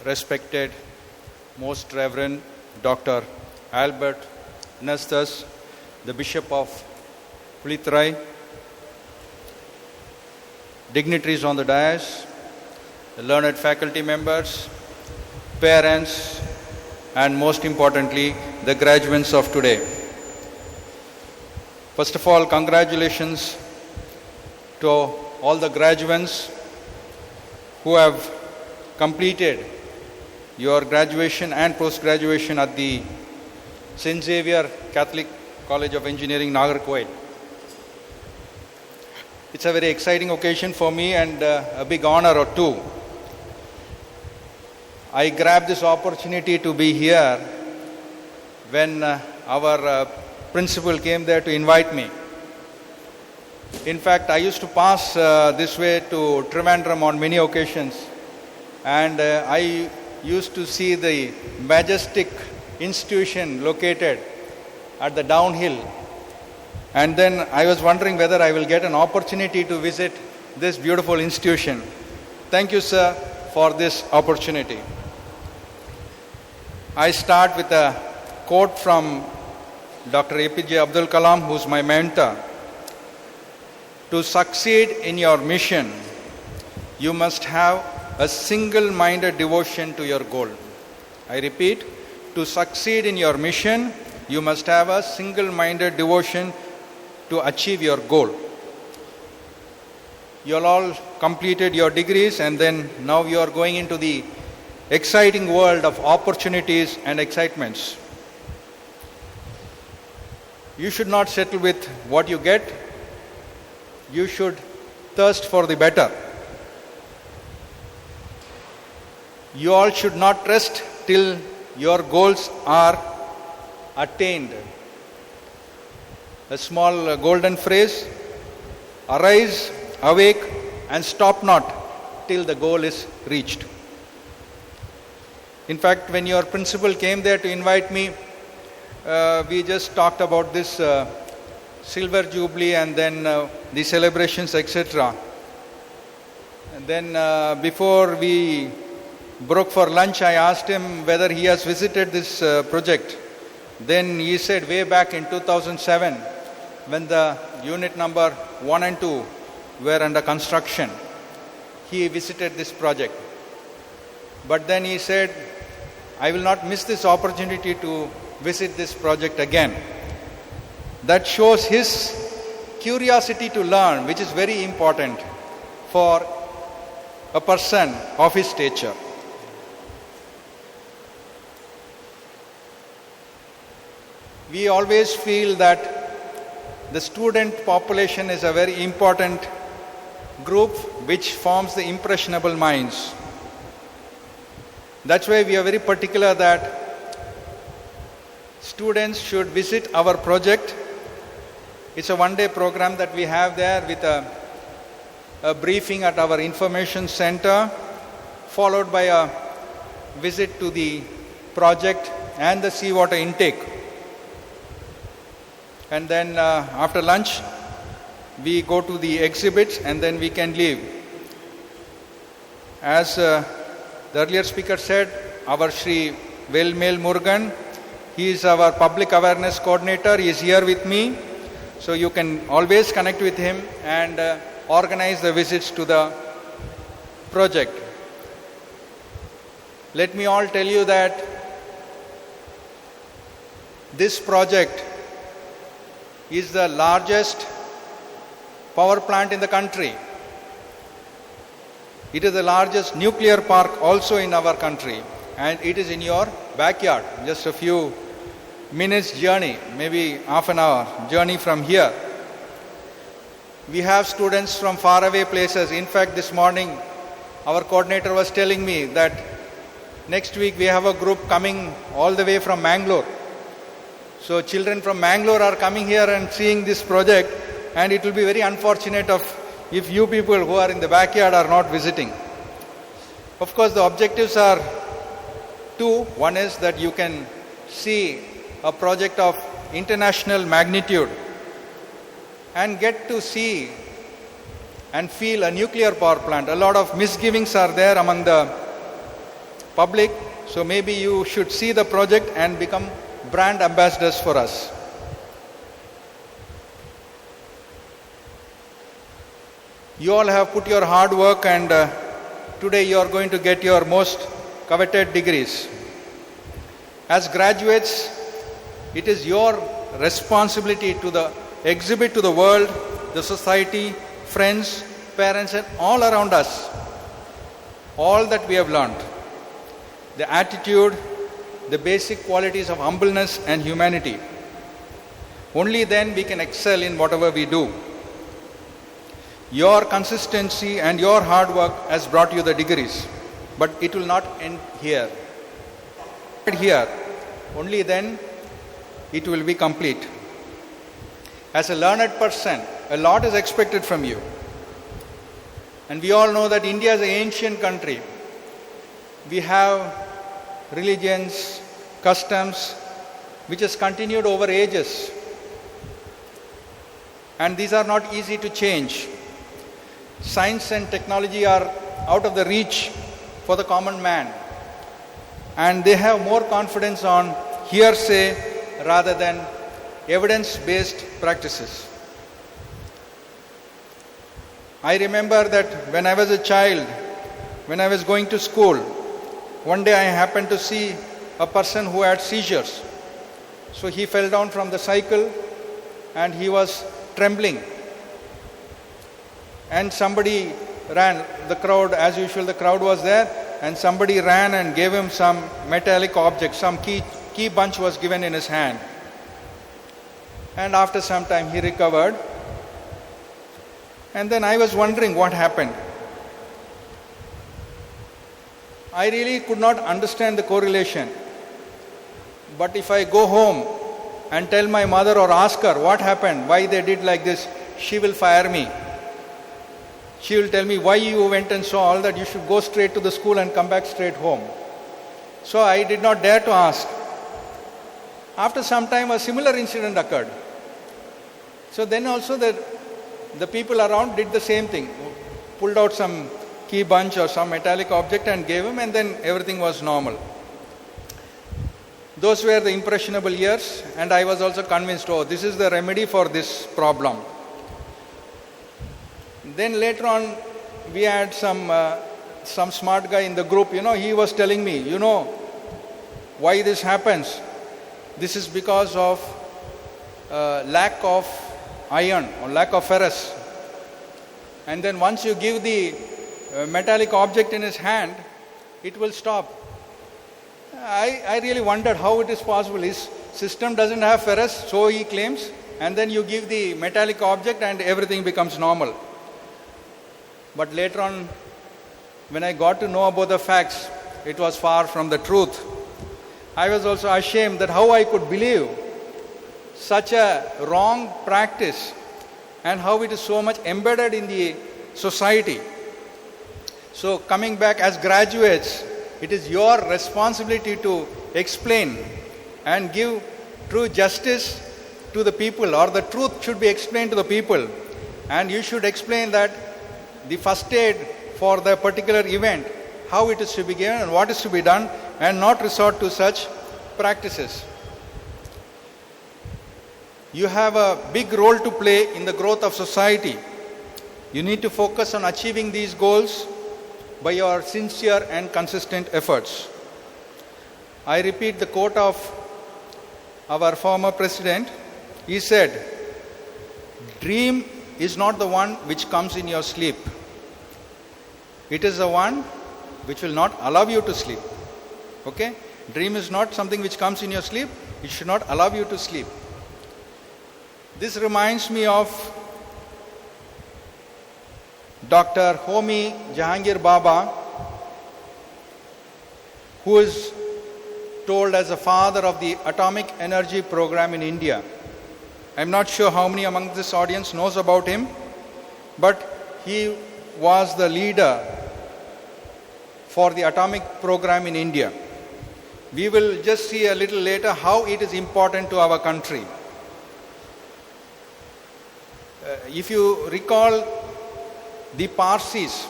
respected Most Reverend Dr. Albert Nestus, the Bishop of Pulitrai, dignitaries on the dais, the learned faculty members, parents, and most importantly, the graduates of today. First of all, congratulations to all the graduates who have completed your graduation and post-graduation at the Xavier Catholic College of Engineering, Nagercoil. It's a very exciting occasion for me and a big honor or two. I grabbed this opportunity to be here when our principal came there to invite me. In fact, I used to pass this way to Trivandrum on many occasions, and I used to see the majestic institution located at the downhill. And then I was wondering whether I will get an opportunity to visit this beautiful institution. Thank you, sir, for this opportunity. I start with a quote from Dr. APJ Abdul Kalam, who's my mentor. To succeed in your mission, you must have a single-minded devotion to your goal. I repeat, to succeed in your mission, you must have a single-minded devotion to achieve your goal. You all completed your degrees, and then now you are going into the exciting world of opportunities and excitements. You should not settle with what you get. You should thirst for the better. You all should not rest till your goals are attained. A small golden phrase: arise, awake, and stop not till the goal is reached. In fact, when your principal came there to invite me, we just talked about this Silver Jubilee and then the celebrations, etc. And then before we broke for lunch, I asked him whether he has visited this project. Then he said way back in 2007, when the unit number 1 and 2 were under construction, he visited this project. But then he said, I will not miss this opportunity to visit this project again. That shows his curiosity to learn, which is very important for a person of his stature. We always feel that the student population is a very important group which forms the impressionable minds. That's why we are very particular that students should visit our project. It's a one-day program that we have there with a briefing at our information center, followed by a visit to the project and the seawater intake. And then after lunch, we go to the exhibits and then we can leave. As the earlier speaker said, our Shri Velmail Murugan, he is our public awareness coordinator. He is here with me. So you can always connect with him and organize the visits to the project. Let me all tell you that this project is the largest power plant in the country. It is the largest nuclear park also in our country, and it is in your backyard, just a few minutes journey, maybe half an hour journey from here. We have students from faraway places. In fact, this morning our coordinator was telling me that next week we have a group coming all the way from Mangalore. So children from Mangalore are coming here and seeing this project, and it will be very unfortunate if you people who are in the backyard are not visiting. Of course, the objectives are two. One is that you can see a project of international magnitude and get to see and feel a nuclear power plant. A lot of misgivings are there among the public. So maybe you should see the project and become brand ambassadors for us. You all have put your hard work, and today you are going to get your most coveted degrees. As graduates, it is your responsibility to exhibit to the world, the society, friends, parents, and all around us, all that we have learned. The attitude, the basic qualities of humbleness and humanity. Only then we can excel in whatever we do. Your consistency and your hard work has brought you the degrees, but it will not end here. Here, only then it will be complete. As a learned person, a lot is expected from you. And we all know that India is an ancient country. We have religions, customs, which has continued over ages. And these are not easy to change. Science and technology are out of the reach for the common man. And they have more confidence on hearsay rather than evidence-based practices. I remember that when I was a child, when I was going to school, one day I happened to see a person who had seizures. So he fell down from the cycle and he was trembling. And somebody ran, the crowd, as usual, the crowd was there, and somebody ran and gave him some metallic object, some key bunch was given in his hand. And after some time he recovered. And then I was wondering what happened. I really could not understand the correlation. But if I go home and tell my mother or ask her what happened, why they did like this, she will fire me. She will tell me, why you went and saw all that, you should go straight to the school and come back straight home. So I did not dare to ask. After some time, a similar incident occurred. So then also the people around did the same thing, pulled out some key bunch or some metallic object and gave him, and then everything was normal. Those were the impressionable years, and I was also convinced, oh, this is the remedy for this problem. Then later on, we had some smart guy in the group, he was telling me, why this happens? This is because of lack of iron or lack of ferrous. And then once you give the metallic object in his hand, it will stop. I really wondered how it is possible. His system doesn't have ferrous, so he claims, and then you give the metallic object and everything becomes normal. But later on, when I got to know about the facts, it was far from the truth. I was also ashamed that how I could believe such a wrong practice and how it is so much embedded in the society. So coming back, as graduates, it is your responsibility to explain and give true justice to the people, or the truth should be explained to the people. And you should explain that the first aid for the particular event, how it is to be given and what is to be done, and not resort to such practices. You have a big role to play in the growth of society. You need to focus on achieving these goals by your sincere and consistent efforts. I repeat the quote of our former president. He said, "Dream is not the one which comes in your sleep. It is the one which will not allow you to sleep." Okay? Dream is not something which comes in your sleep. It should not allow you to sleep. This reminds me of Dr. Homi Jahangir Baba, who is told as the father of the atomic energy program in India. I'm not sure how many among this audience knows about him, but he was the leader for the atomic program in India. We will just see a little later how it is important to our country. If you recall, the Parsis,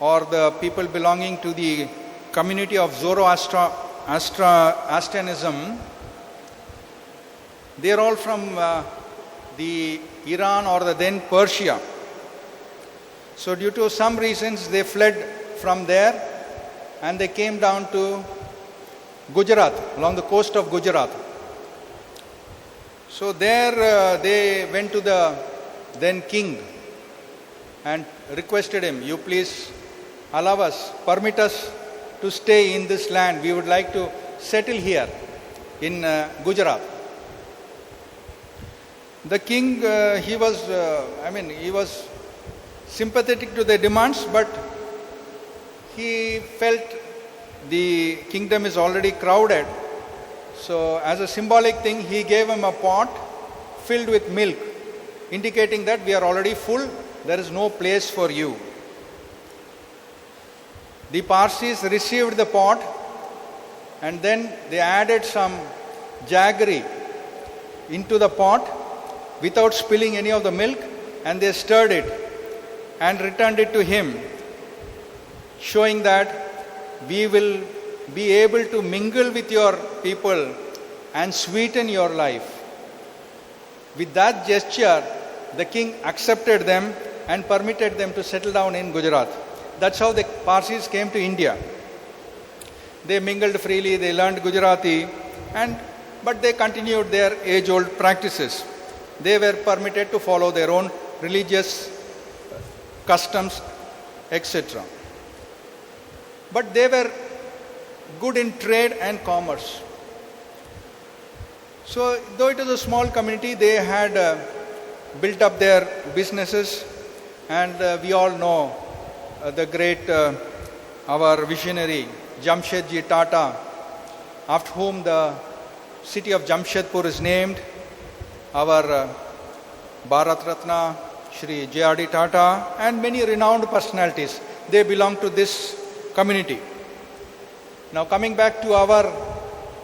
or the people belonging to the community of Zoroastrianism, they are all from the Iran or the then Persia. So due to some reasons they fled from there and they came down to Gujarat, along the coast of Gujarat. So there they went to the then king and requested him, you please allow us, permit us to stay in this land. We would like to settle here in Gujarat. The king, he was sympathetic to their demands, but he felt the kingdom is already crowded. So as a symbolic thing, he gave him a pot filled with milk, indicating that we are already full, there is no place for you. The Parsis received the pot and then they added some jaggery into the pot without spilling any of the milk, and they stirred it and returned it to him, showing that we will be able to mingle with your people and sweeten your life. With that gesture, the king accepted them and permitted them to settle down in Gujarat. That's how the Parsis came to India. They mingled freely, they learned Gujarati, but they continued their age-old practices. They were permitted to follow their own religious customs, etc. But they were good in trade and commerce. So, though it was a small community, they had built up their businesses, and we all know the great, our visionary, Jamshedji Tata, after whom the city of Jamshedpur is named, our Bharat Ratna, Shri J.R.D. Tata, and many renowned personalities. They belong to this community. Now coming back to our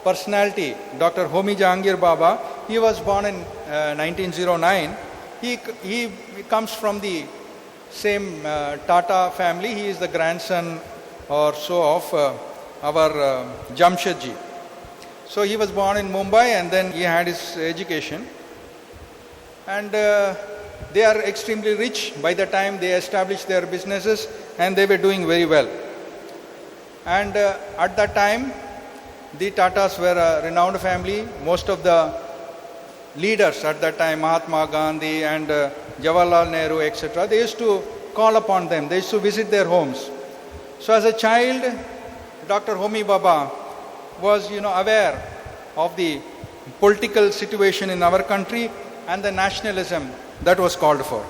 personality, Dr. Homi Jahangir Baba, he was born in 1909. He comes from the same Tata family. He is the grandson or so of our Jamshedji. So he was born in Mumbai and then he had his education. And they are extremely rich by the time they established their businesses, and they were doing very well. And at that time, the Tatas were a renowned family. Most of the leaders at that time, Mahatma Gandhi and Jawaharlal Nehru, etc., they used to call upon them. They used to visit their homes. So as a child, Dr. Homi Baba was, aware of the political situation in our country and the nationalism that was called for.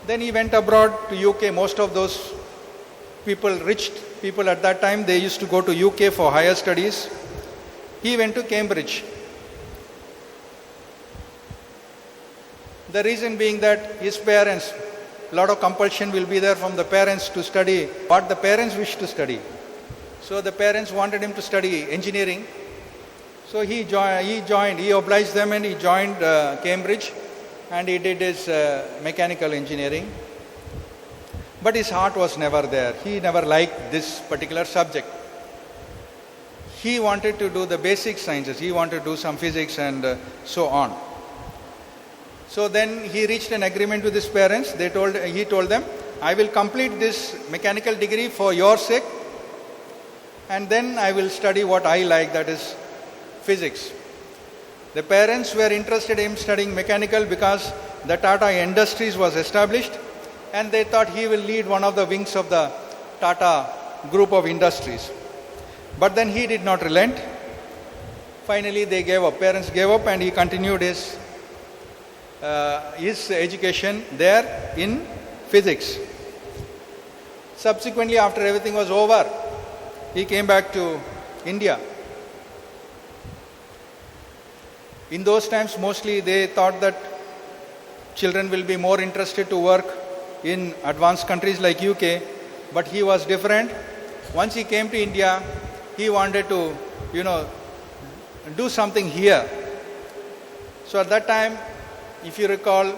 Then he went abroad to UK. Most of those people, rich people at that time, they used to go to UK for higher studies. He went to Cambridge. The reason being that his parents, a lot of compulsion will be there from the parents to study what the parents wish to study. So the parents wanted him to study engineering. So he obliged them and he joined Cambridge, and he did his mechanical engineering. But his heart was never there. He never liked this particular subject. He wanted to do the basic sciences. He wanted to do some physics and so on. So then he reached an agreement with his parents. He told them, I will complete this mechanical degree for your sake, and then I will study what I like, that is physics. The parents were interested in studying mechanical because the Tata Industries was established, and they thought he will lead one of the wings of the Tata group of industries. But then he did not relent. Finally they gave up. Parents gave up, and he continued his education there in physics. Subsequently, after everything was over, he came back to India. In those times, mostly they thought that children will be more interested to work in advanced countries like UK, but he was different. Once he came to India, he wanted to, do something here. So at that time, if you recall,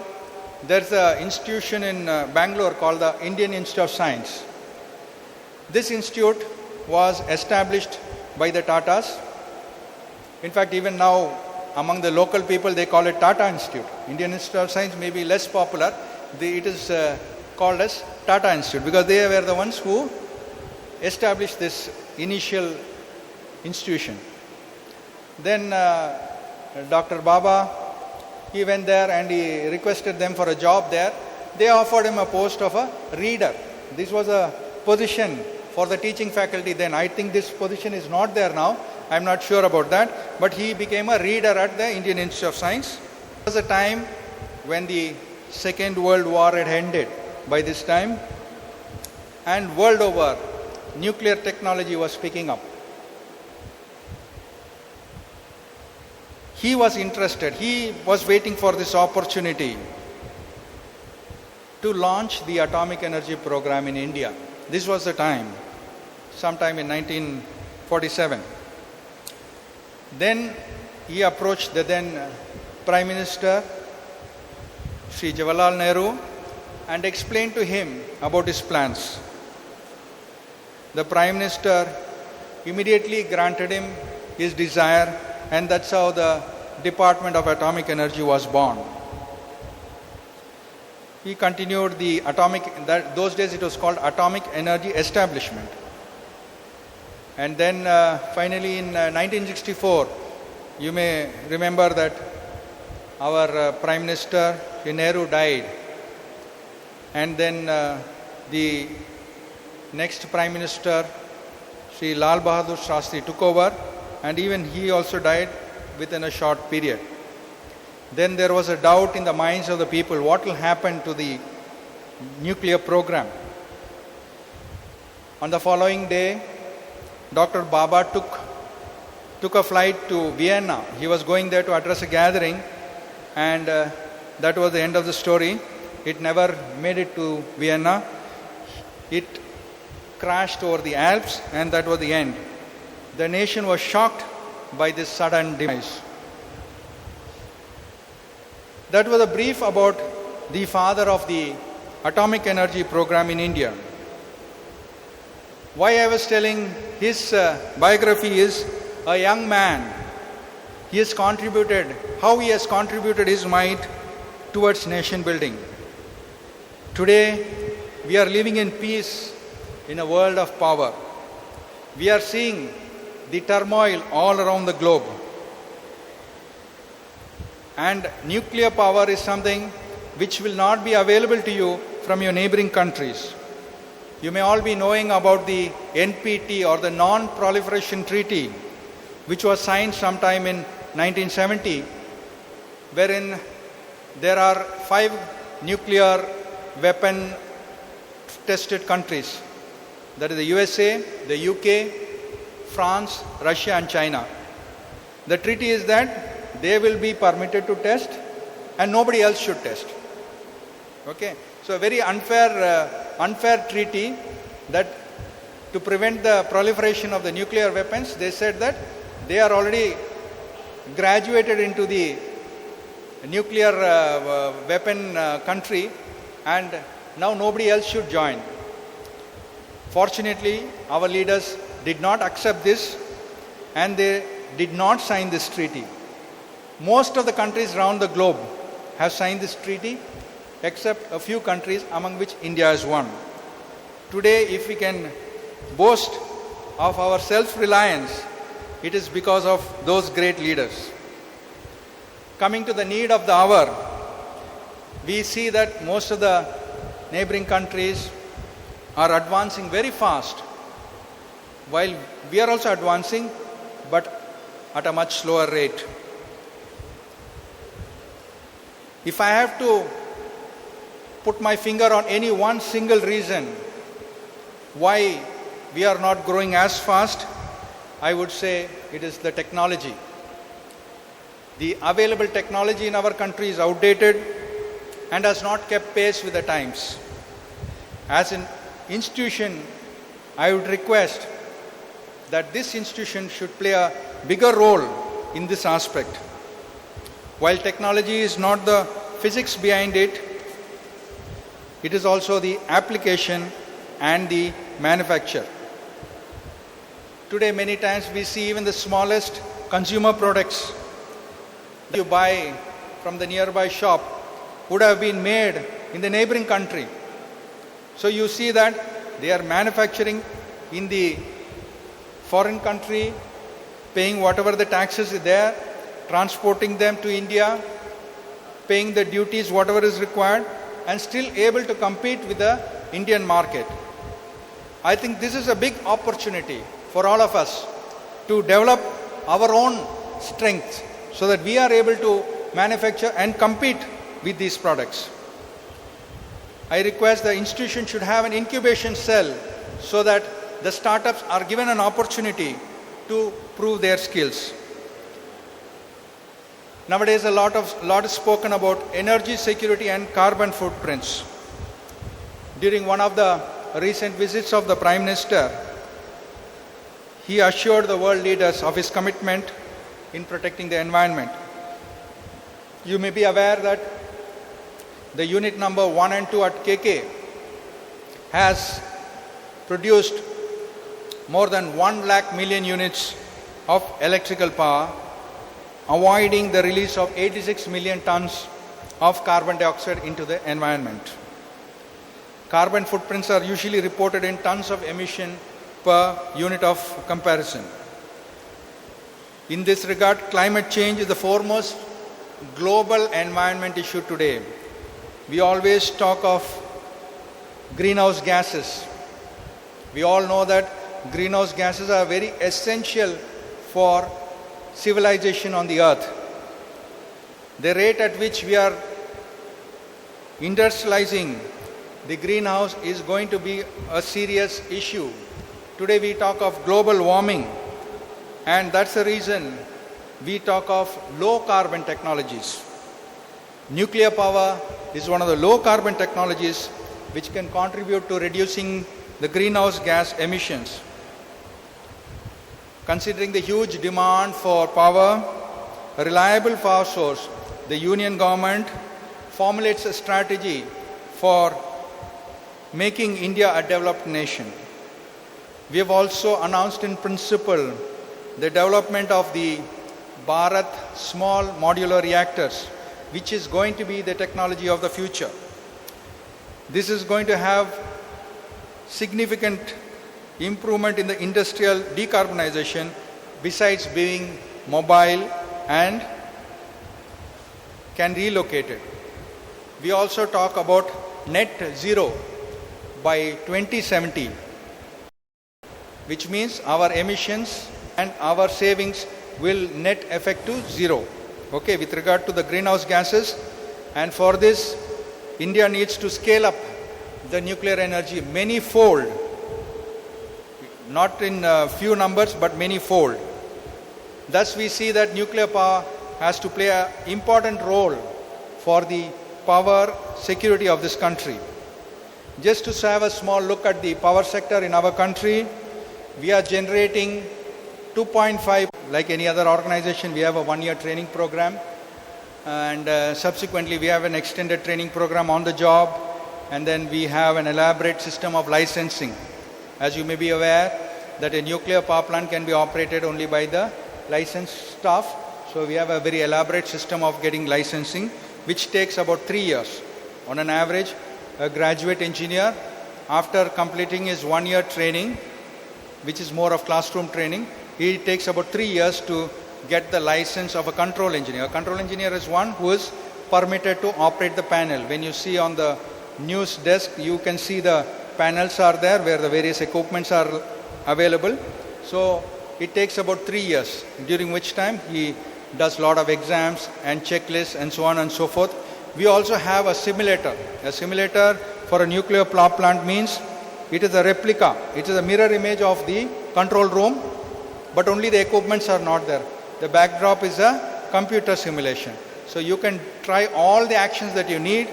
there's an institution in Bangalore called the Indian Institute of Science. This institute was established by the Tatas. In fact, even now, among the local people, they call it Tata Institute. Indian Institute of Science may be less popular. It is called as Tata Institute because they were the ones who established this initial institution. Then Dr. Baba, he went there and he requested them for a job there. They offered him a post of a reader. This was a position for the teaching faculty then. I think this position is not there now. I'm not sure about that. But he became a reader at the Indian Institute of Science. It was a time when the Second World War had ended by this time. And world over, nuclear technology was picking up. He was interested. He was waiting for this opportunity to launch the atomic energy program in India. This was the time, sometime in 1947. Then he approached the then Prime Minister, Sri Jawaharlal Nehru, and explained to him about his plans. The Prime Minister immediately granted him his desire, and that's how the Department of Atomic Energy was born. He continued the those days it was called Atomic Energy Establishment. And then finally in 1964, you may remember that our Prime Minister, Nehru, died. And then the next Prime Minister, Sri Lal Bahadur Shastri, took over, and even he also died within a short period. Then there was a doubt in the minds of the people, what will happen to the nuclear program? On the following day, Dr. Baba took a flight to Vienna. He was going there to address a gathering, and that was the end of the story. It never made it to Vienna. It crashed over the Alps, and that was the end. The nation was shocked by this sudden demise. That was a brief about the father of the atomic energy program in India. Why I was telling his biography is a young man. He has contributed, how he has contributed his might towards nation building. Today, we are living in peace in a world of power. We are seeing the turmoil all around the globe. And nuclear power is something which will not be available to you from your neighboring countries. You may all be knowing about the NPT or the Non-Proliferation Treaty, which was signed sometime in 1970, wherein there are 5 nuclear weapon tested countries. That is the USA, the UK, France, Russia and China. The treaty is that they will be permitted to test and nobody else should test. Okay, so a very unfair treaty that to prevent the proliferation of the nuclear weapons, they said that they are already graduated into the nuclear weapon country and now nobody else should join. Fortunately, our leaders did not accept this and they did not sign this treaty. Most of the countries around the globe have signed this treaty except a few countries, among which India is one. Today, if we can boast of our self-reliance, it is because of those great leaders. Coming to the need of the hour, we see that most of the neighboring countries are advancing very fast, while we are also advancing, but at a much slower rate. If I have to put my finger on any one single reason why we are not growing as fast, I would say it is the technology. The available technology in our country is outdated and has not kept pace with the times. As an institution, I would request that this institution should play a bigger role in this aspect. While technology is not the physics behind it, it is also the application and the manufacture. Today many times we see even the smallest consumer products you buy from the nearby shop would have been made in the neighboring country. So you see that they are manufacturing in the foreign country, paying whatever the taxes is there, transporting them to India, paying the duties, whatever is required, and still able to compete with the Indian market. I think this is a big opportunity for all of us to develop our own strengths so that we are able to manufacture and compete with these products. I request the institution should have an incubation cell so that the startups are given an opportunity to prove their skills. Nowadays, a lot is spoken about energy security and carbon footprints. During one of the recent visits of the Prime Minister, he assured the world leaders of his commitment in protecting the environment. You may be aware that the unit number 1 and 2 at KK has produced more than 1 lakh million units of electrical power, avoiding the release of 86 million tons of carbon dioxide into the environment. Carbon footprints are usually reported in tons of emission per unit of comparison. In this regard, climate change is the foremost global environment issue today. We always talk of greenhouse gases. We all know that greenhouse gases are very essential for civilization on the earth. The rate at which we are industrializing the greenhouse is going to be a serious issue. Today we talk of global warming, and that's the reason we talk of low carbon technologies. Nuclear power is one of the low carbon technologies which can contribute to reducing the greenhouse gas emissions. Considering the huge demand for power, a reliable power source, the Union government formulates a strategy for making India a developed nation. We have also announced in principle the development of the Bharat small modular reactors, which is going to be the technology of the future. This is going to have significant improvement in the industrial decarbonization besides being mobile and can relocate it. We also talk about net zero by 2070, which means our emissions and our savings will net effect to zero. Okay, with regard to the greenhouse gases, and for this, India needs to scale up the nuclear energy many-fold, not in few numbers, but many-fold. Thus, we see that nuclear power has to play an important role for the power security of this country. Just to have a small look at the power sector in our country, we are generating 2.5, like any other organization, we have a one-year training program, and subsequently we have an extended training program on the job, and then we have an elaborate system of licensing. As you may be aware, that a nuclear power plant can be operated only by the licensed staff, so we have a very elaborate system of getting licensing, which takes about 3 years. On an average, a graduate engineer, after completing his one-year training, which is more of classroom training, it takes about 3 years to get the license of a control engineer. A control engineer is one who is permitted to operate the panel. When you see on the news desk, you can see the panels are there where the various equipments are available. So it takes about 3 years, during which time he does a lot of exams and checklists and so on and so forth. We also have a simulator. A simulator for a nuclear power plant means it is a replica. It is a mirror image of the control room, but only the equipments are not there. The backdrop is a computer simulation. So you can try all the actions that you need,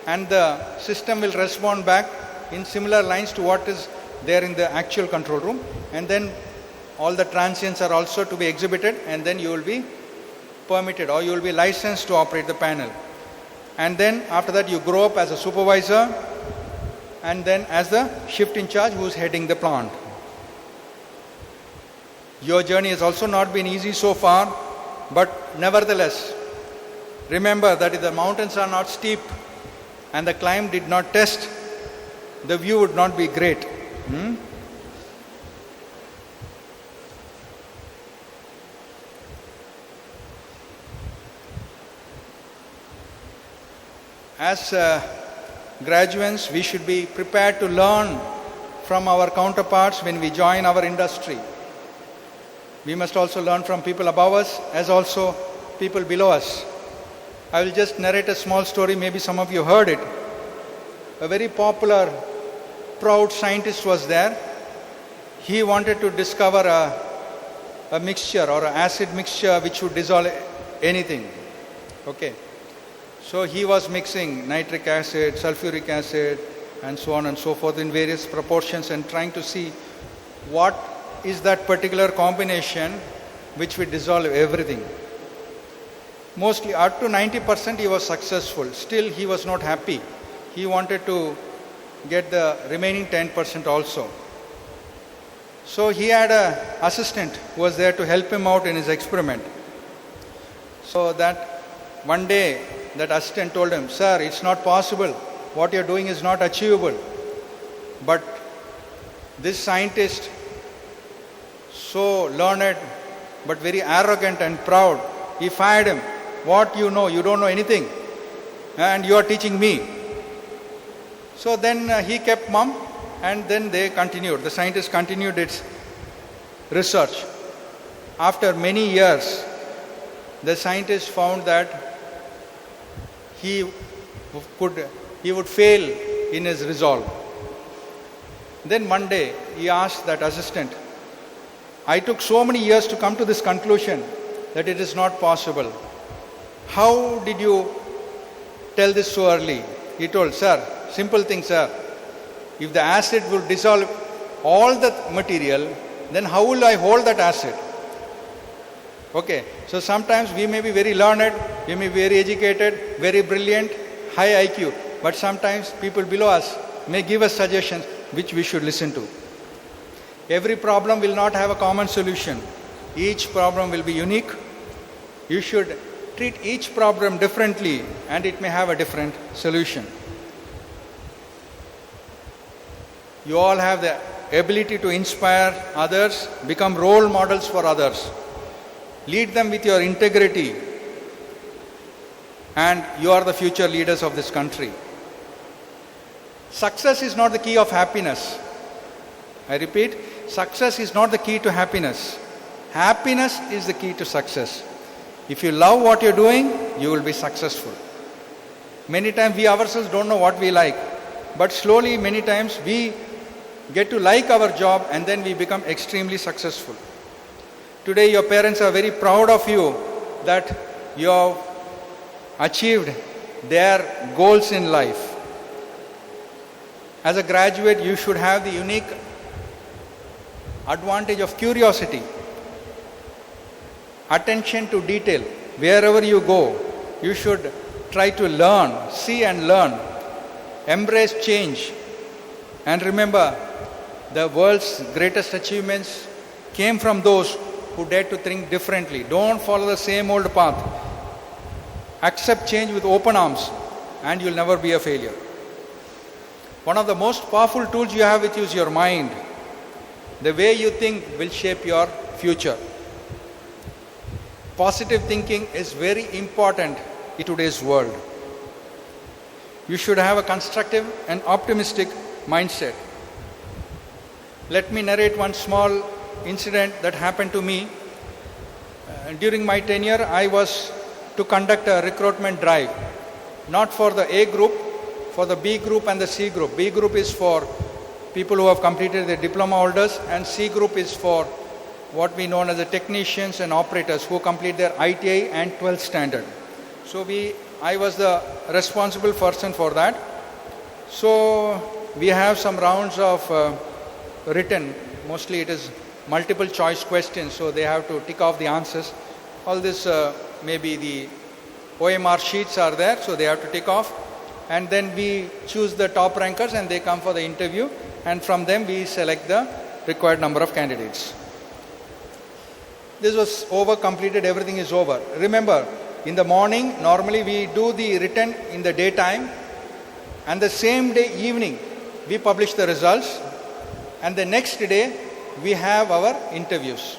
and the system will respond back in similar lines to what is there in the actual control room. And then all the transients are also to be exhibited, and then you will be permitted or you will be licensed to operate the panel. And then after that you grow up as a supervisor, and then as the shift in charge who is heading the plant. Your journey has also not been easy so far, but nevertheless, remember that if the mountains are not steep and the climb did not test, the view would not be great. As graduates, we should be prepared to learn from our counterparts when we join our industry. We must also learn from people above us as also people below us. I will just narrate a small story, maybe some of you heard it. A very popular, proud scientist was there. He wanted to discover a mixture or an acid mixture which would dissolve anything. Okay. So he was mixing nitric acid, sulfuric acid, and so on and so forth in various proportions and trying to see what is that particular combination which will dissolve everything. Mostly up to 90% he was successful. Still he was not happy. He wanted to get the remaining 10% also. So he had an assistant who was there to help him out in his experiment. So that one day that assistant told him, "Sir, it's not possible. What you're doing is not achievable." But this scientist, so learned but very arrogant and proud, he fired him. "What you know? You don't know anything. And you are teaching me." So then he kept mum, and then they continued. The scientist continued its research. After many years, the scientist found that he would fail in his resolve. Then one day he asked that assistant, "I took so many years to come to this conclusion that it is not possible. How did you tell this so early?" He told, "Sir, simple thing, sir. If the acid will dissolve all the material, then how will I hold that acid?" Okay, so sometimes we may be very learned, we may be very educated, very brilliant, high IQ, but sometimes people below us may give us suggestions which we should listen to. Every problem will not have a common solution. Each problem will be unique. You should treat each problem differently and it may have a different solution. You all have the ability to inspire others, become role models for others. Lead them with your integrity, and you are the future leaders of this country. Success is not the key of happiness. I repeat, success is not the key to happiness. Happiness is the key to success. If you love what you're doing, you will be successful. Many times we ourselves don't know what we like, but slowly many times we get to like our job and then we become extremely successful. Today your parents are very proud of you that you have achieved their goals in life. As a graduate, you should have the unique advantage of curiosity, attention to detail. Wherever you go, you should try to learn, see and learn, embrace change. And remember, the world's greatest achievements came from those who dared to think differently. Don't follow the same old path. Accept change with open arms and you'll never be a failure. One of the most powerful tools you have with you is your mind. The way you think will shape your future. Positive thinking is very important in today's world. You should have a constructive and optimistic mindset. Let me narrate one small incident that happened to me. During my tenure, I was to conduct a recruitment drive, not for the A group, for the B group and the C group. B group is for people who have completed their diploma holders, and C group is for what we know as the technicians and operators who complete their ITI and 12th standard. So I was the responsible person for that. So we have some rounds of written, mostly it is multiple choice questions, so they have to tick off the answers. All this maybe the OMR sheets are there, so they have to tick off, and then we choose the top rankers and they come for the interview, and from them we select the required number of candidates. This was over, completed, everything is over. Remember, in the morning, normally we do the written in the daytime, and the same day evening, we publish the results, and the next day, we have our interviews.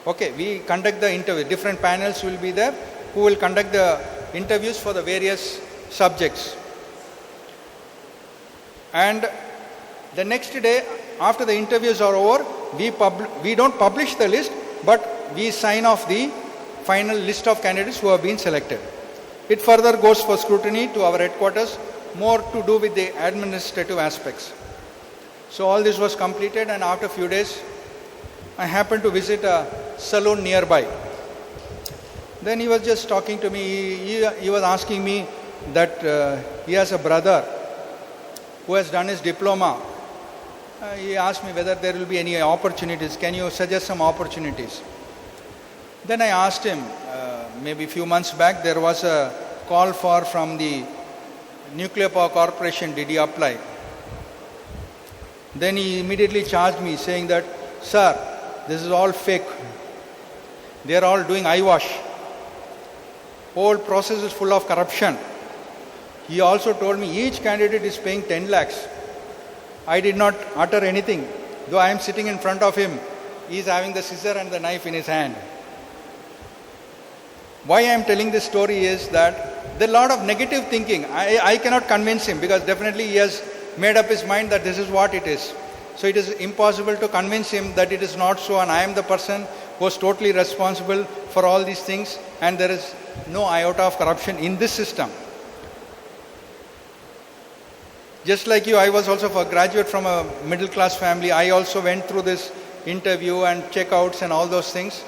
Okay, we conduct the interview. Different panels will be there who will conduct the interviews for the various subjects. And the next day, after the interviews are over, we don't publish the list, but we sign off the final list of candidates who have been selected. It further goes for scrutiny to our headquarters, more to do with the administrative aspects. So all this was completed, and after a few days, I happened to visit a saloon nearby. Then he was just talking to me. He was asking me that he has a brother who has done his diploma. He asked me whether there will be any opportunities. Can you suggest some opportunities? Then I asked him, maybe a few months back, there was a call from the Nuclear Power Corporation, did he apply? Then he immediately charged me saying that, sir, this is all fake. They are all doing eyewash. Whole process is full of corruption. He also told me each candidate is paying 10 lakhs. I did not utter anything. Though I am sitting in front of him, he is having the scissor and the knife in his hand. Why I am telling this story is that there is a lot of negative thinking. I cannot convince him, because definitely he has made up his mind that this is what it is. So it is impossible to convince him that it is not so, and I am the person who is totally responsible for all these things, and there is no iota of corruption in this system. Just like you, I was also a graduate from a middle class family. I also went through this interview and checkouts and all those things.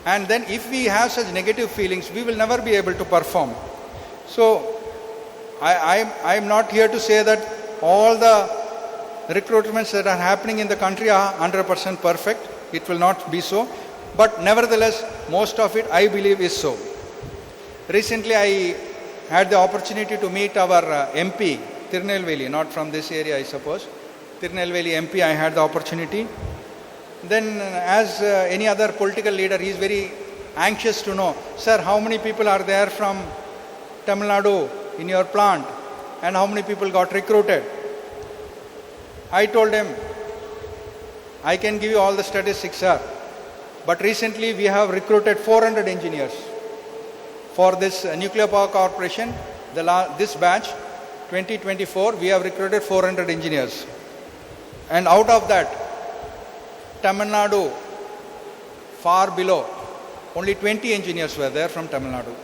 And then if we have such negative feelings, we will never be able to perform. So I am not here to say that all the recruitments that are happening in the country are 100% perfect. It will not be so. But nevertheless, most of it I believe is so. Recently I had the opportunity to meet our MP, Tirunelveli, not from this area I suppose. Tirunelveli MP, I had the opportunity. Then as any other political leader, he is very anxious to know, sir, how many people are there from Tamil Nadu in your plant, and how many people got recruited? I told him, I can give you all the statistics, sir. But recently we have recruited 400 engineers for this Nuclear Power Corporation. This batch, 2024, we have recruited 400 engineers. And out of that, Tamil Nadu, far below, only 20 engineers were there from Tamil Nadu.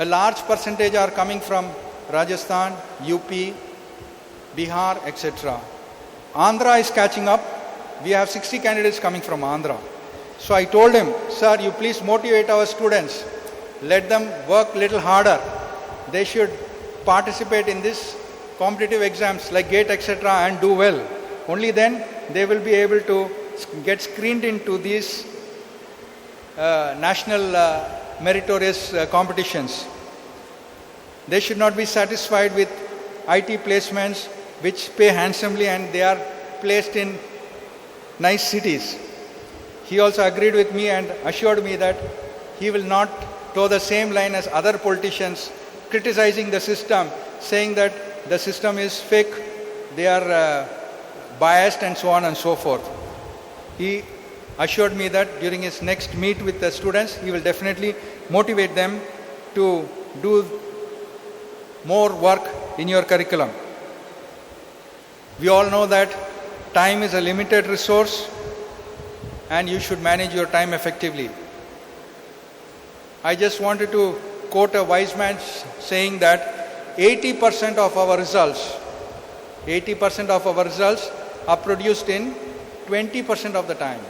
A large percentage are coming from Rajasthan, UP, Bihar, etc. Andhra is catching up. We have 60 candidates coming from Andhra. So I told him, sir, you please motivate our students. Let them work little harder. They should participate in this competitive exams like GATE, etc. and do well. Only then they will be able to get screened into these national meritorious competitions. They should not be satisfied with IT placements which pay handsomely and they are placed in nice cities. He also agreed with me and assured me that he will not toe the same line as other politicians criticizing the system, saying that the system is fake, they are biased and so on and so forth. He assured me that during his next meet with the students, he will definitely motivate them to do more work in your curriculum. We all know that time is a limited resource and you should manage your time effectively. I just wanted to quote a wise man saying that 80% of our results are produced in 20% of the time.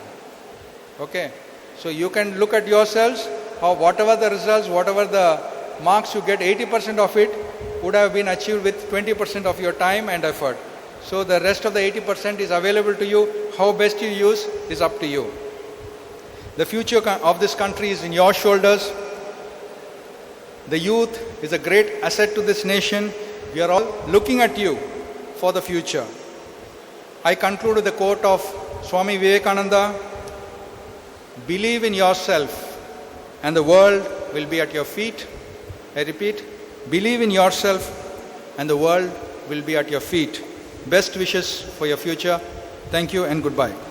Okay, so you can look at yourselves, how whatever the results, whatever the marks you get, 80% of it would have been achieved with 20% of your time and effort. So the rest of the 80% is available to you. How best you use is up to you. The future of this country is in your shoulders. The youth is a great asset to this nation. We are all looking at you for the future. I conclude with the quote of Swami Vivekananda, Believe in yourself and the world will be at your feet. I repeat, believe in yourself and the world will be at your feet. Best wishes for your future. Thank you and goodbye.